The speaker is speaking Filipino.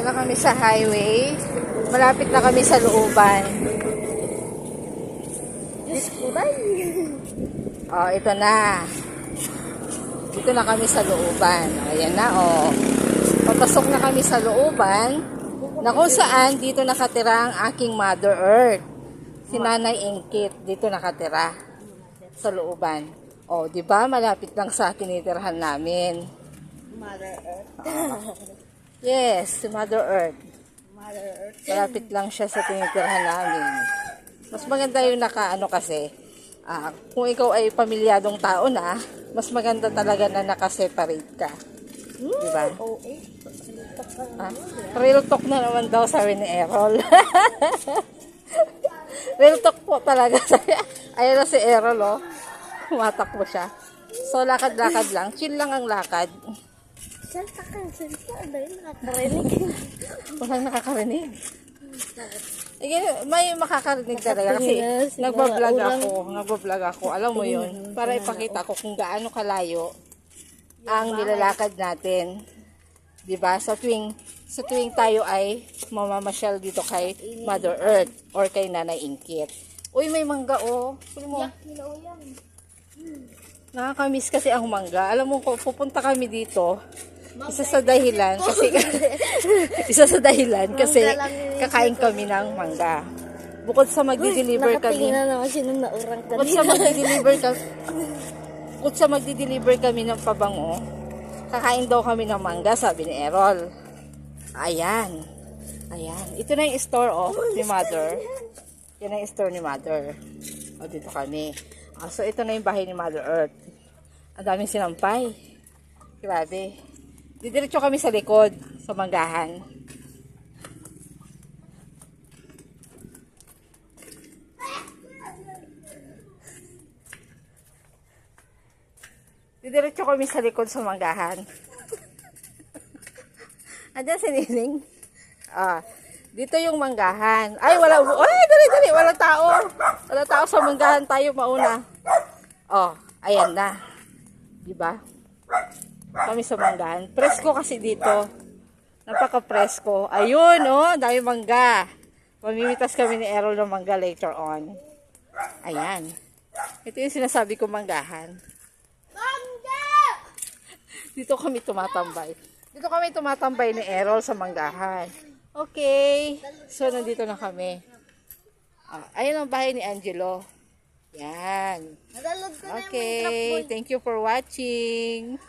Dito na kami sa highway. Malapit na kami sa looban. Diyos ko, day. Oh, ito na. Dito na kami sa looban. Ayan na, oh. Papasok na kami sa looban na kung saan dito nakatira ang aking Mother Earth. Si Nanay Ingkit dito nakatira sa looban. Oh, 'di ba? Malapit lang sa tinitirhan namin. Mother Earth. Yes, si Mother Earth. Mother Earth. Malapit lang siya sa tinitirhan namin. Mas maganda yung nakaano kasi. Kung ikaw ay pamilyadong tao na, mas maganda talaga na nakaseparate ka. Diba? Oh, eh. Real talk na naman daw sabi ni Errol. Real talk po talaga. Ayun na si Errol, oh. Tumatakbo siya. So, lakad-lakad lang. Chill lang ang lakad. Salta ka. Salta. Dahil nakakarinig. Walang nakakarinig. May makakarinig talaga kasi nagbablog ako. Alam mo yun, para ipakita ko kung gaano kalayo ang nilalakad natin. Diba? Sa tuwing tayo ay mamamasyal dito kay Mother Earth or kay Nanay Ingkit. Uy, may mangga, oh. Puli mo. Nakakamiss kasi ang mangga. Alam mo, pupunta kami dito. Isa sa dahilan kasi kakain kami ng mangga. Bukod sa magdi-deliver kami. Nakatingin na naman siya nung naurang ka. Bukod sa magdi-deliver kami ng pabango, kakain daw kami ng mangga, sabi ni Errol. Ayan. Ayan. Ito na yung store, oh, ni Mother. Yan ang store ni Mother. O, dito kami. So, ito na yung bahay ni Mother Earth. Ang daming sinampay. Grabe. Didiretso kami sa likod, sa manggahan. Didiretso kami sa likod sa manggahan. Andiyan si Nining. Dito yung manggahan. Ay, dali. Walang tao. Walang tao sa manggahan. Tayo mauna. Ayan na. Diba? Kami sa manggahan. Presko kasi dito. Napaka-presko. Ayun, oh. Dahil mangga. Mamimitas kami ni Errol ng mangga later on. Ayan. Ito yung sinasabi ko manggahan. Mangga! Dito kami tumatambay. Dito kami tumatambay ni Errol sa manggahan. Okay. So, nandito na kami. Ayun ang bahay ni Angelo. Yan. Okay. Thank you for watching.